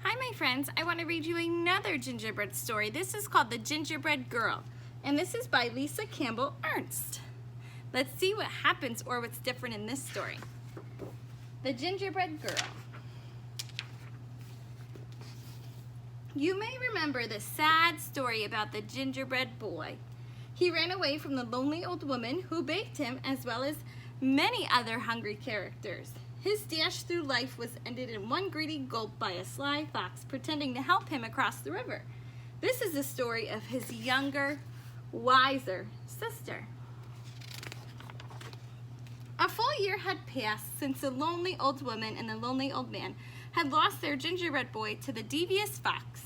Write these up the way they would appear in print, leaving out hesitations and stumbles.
Hi my friends, I want to read you another gingerbread story. This is called The Gingerbread Girl, and this is by Lisa Campbell Ernst. Let's see what happens or what's different in this story. The Gingerbread Girl. You may remember the sad story about the gingerbread boy. He ran away from the lonely old woman who baked him, as well as many other hungry characters. His dash through life was ended in one greedy gulp by a sly fox pretending to help him across the river. This is the story of his younger, wiser sister. A full year had passed since the lonely old woman and the lonely old man had lost their gingerbread boy to the devious fox.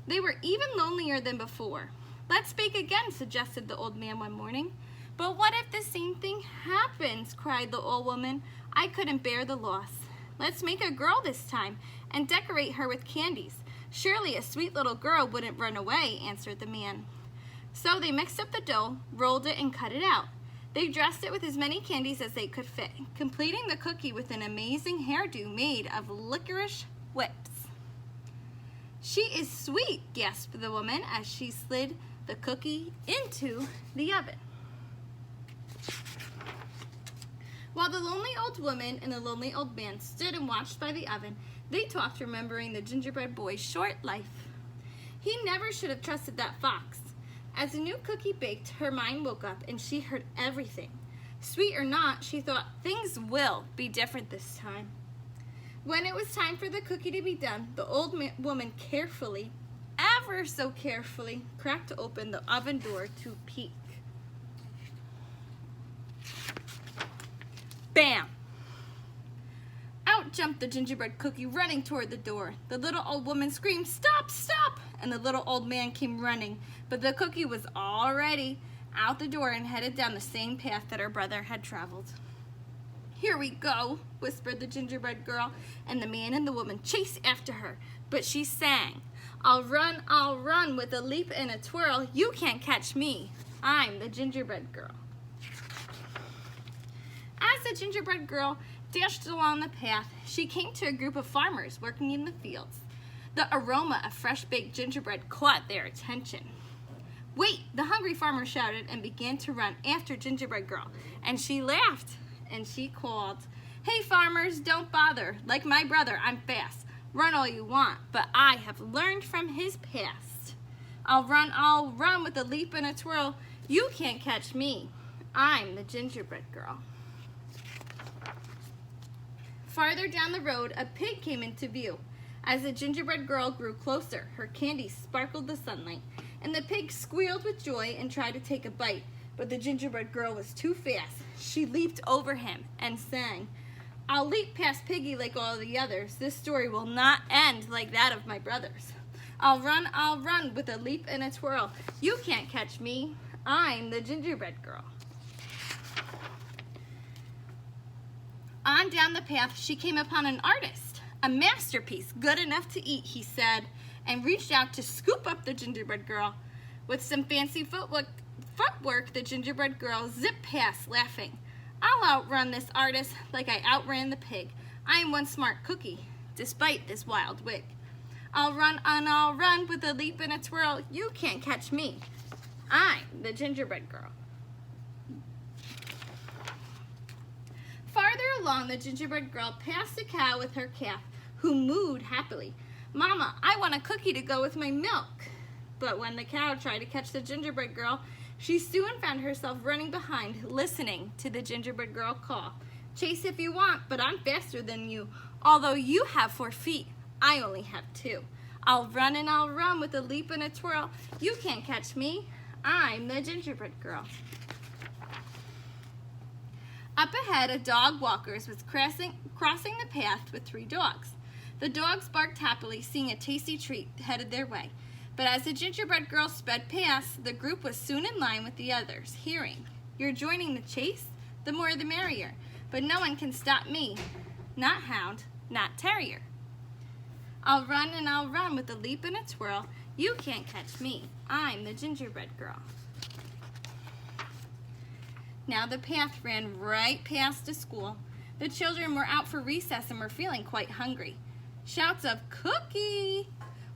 They were even lonelier than before. "Let's bake again," suggested the old man one morning. "But what if the same thing happens?" cried the old woman. "I couldn't bear the loss." "Let's make a girl this time and decorate her with candies. Surely a sweet little girl wouldn't run away," answered the man. So they mixed up the dough, rolled it, and cut it out. They dressed it with as many candies as they could fit, completing the cookie with an amazing hairdo made of licorice whips. "She is sweet," gasped the woman as she slid the cookie into the oven. While the lonely old woman and the lonely old man stood and watched by the oven, they talked, remembering the gingerbread boy's short life. He never should have trusted that fox. As the new cookie baked, her mind woke up and she heard everything. Sweet or not, she thought, things will be different this time. When it was time for the cookie to be done, the old woman carefully, ever so carefully, cracked open the oven door to peek. Bam! Out jumped the gingerbread cookie, running toward the door. The little old woman screamed, "Stop, stop!" And the little old man came running, but the cookie was already out the door and headed down the same path that her brother had traveled. "Here we go," whispered the gingerbread girl, and the man and the woman chased after her. But she sang, I'll run with a leap and a twirl. You can't catch me. I'm the gingerbread girl." As the gingerbread girl dashed along the path, she came to a group of farmers working in the fields. The aroma of fresh baked gingerbread caught their attention. "Wait!" the hungry farmer shouted and began to run after Gingerbread Girl. And she laughed and she called, "Hey farmers, don't bother. Like my brother, I'm fast. Run all you want, but I have learned from his past. I'll run with a leap and a twirl. You can't catch me. I'm the gingerbread girl." Farther down the road, a pig came into view. As the gingerbread girl grew closer, her candy sparkled the sunlight, and the pig squealed with joy and tried to take a bite, but the gingerbread girl was too fast. She leaped over him and sang, "I'll leap past Piggy like all the others. This story will not end like that of my brothers. I'll run with a leap and a twirl. You can't catch me. I'm the gingerbread girl." On down the path, she came upon an artist. "A masterpiece, good enough to eat," he said, and reached out to scoop up the gingerbread girl. With some fancy footwork, the gingerbread girl zipped past, laughing. "I'll outrun this artist like I outran the pig. I am one smart cookie, despite this wild wig. I'll run with a leap and a twirl. You can't catch me. I'm the gingerbread girl." Farther along, the gingerbread girl passed a cow with her calf, who mooed happily. "Mama, I want a cookie to go with my milk." But when the cow tried to catch the gingerbread girl, she soon found herself running behind, listening to the gingerbread girl call, "Chase if you want, but I'm faster than you. Although you have 4 feet, I only have 2. I'll run with a leap and a twirl. You can't catch me. I'm the gingerbread girl." Up ahead, a dog walker was crossing the path with 3 dogs. The dogs barked happily, seeing a tasty treat headed their way. But as the gingerbread girl sped past, the group was soon in line with the others, hearing, "You're joining the chase? The more the merrier. But no one can stop me. Not hound, not terrier. I'll run with a leap and a twirl. You can't catch me. I'm the gingerbread girl." Now the path ran right past a school. The children were out for recess and were feeling quite hungry. Shouts of "Cookie"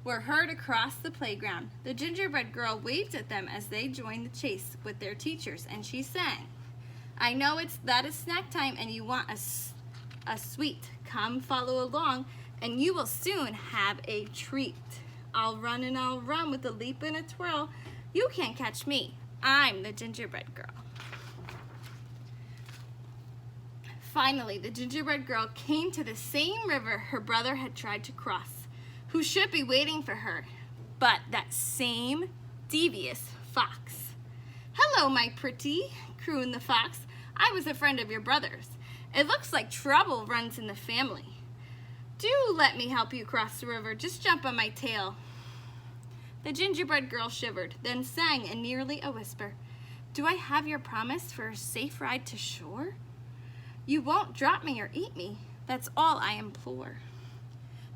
were heard across the playground. The gingerbread girl waved at them as they joined the chase with their teachers, and she sang, "I know that is snack time and you want a sweet. Come follow along and you will soon have a treat. I'll run and I'll run with a leap and a twirl. You can't catch me. I'm the gingerbread girl." Finally, the gingerbread girl came to the same river her brother had tried to cross, who should be waiting for her, but that same devious fox. "Hello, my pretty," crooned the fox. "I was a friend of your brother's. It looks like trouble runs in the family. Do let me help you cross the river. Just jump on my tail." The gingerbread girl shivered, then sang in nearly a whisper, "Do I have your promise for a safe ride to shore? You won't drop me or eat me. That's all I implore."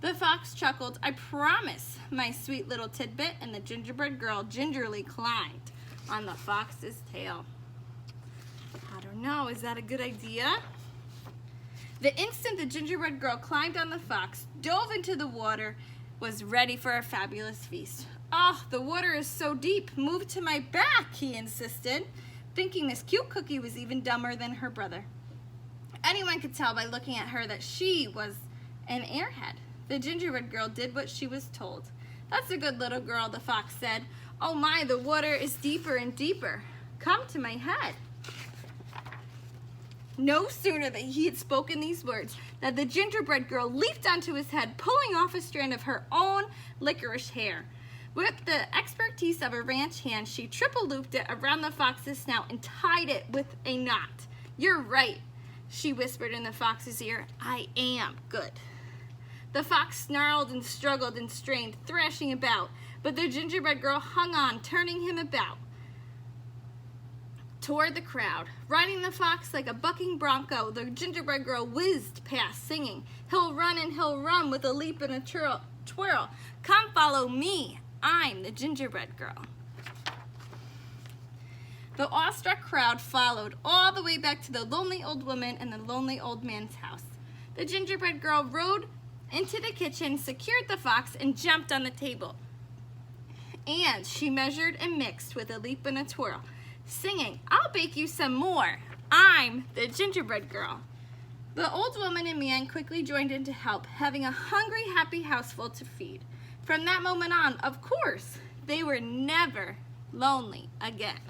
The fox chuckled, "I promise, my sweet little tidbit," and the gingerbread girl gingerly climbed on the fox's tail. I don't know, is that a good idea? The instant the gingerbread girl climbed on the fox, dove into the water, was ready for a fabulous feast. "Oh, the water is so deep. Move to my back," he insisted, thinking this cute cookie was even dumber than her brother. Anyone could tell by looking at her that she was an airhead. The gingerbread girl did what she was told. "That's a good little girl," the fox said. "Oh my, the water is deeper and deeper. Come to my head." No sooner that he had spoken these words than the gingerbread girl leaped onto his head, pulling off a strand of her own licorice hair. With the expertise of a ranch hand, she triple-looped it around the fox's snout and tied it with a knot. "You're right," she whispered in the fox's ear. "I am good." The fox snarled and struggled and strained, thrashing about, but the gingerbread girl hung on, turning him about toward the crowd. Riding the fox like a bucking bronco, the gingerbread girl whizzed past, singing, "He'll run and he'll run with a leap and a twirl. Come follow me. I'm the gingerbread girl." The awestruck crowd followed all the way back to the lonely old woman and the lonely old man's house. The gingerbread girl rode into the kitchen, secured the fox, and jumped on the table. And she measured and mixed with a leap and a twirl, singing, "I'll bake you some more. I'm the gingerbread girl." The old woman and man quickly joined in to help, having a hungry, happy houseful to feed. From that moment on, of course, they were never lonely again.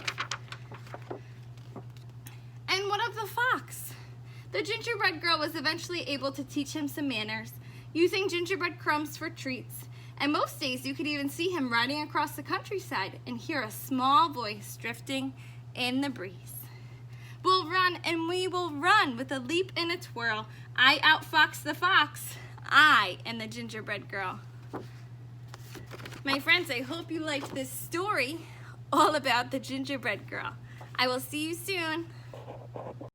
And what of the fox? The gingerbread girl was eventually able to teach him some manners, using gingerbread crumbs for treats, and most days you could even see him riding across the countryside and hear a small voice drifting in the breeze. "We'll run and we will run with a leap and a twirl. I outfox the fox. I am the gingerbread girl." My friends, I hope you liked this story all about the gingerbread girl. I will see you soon.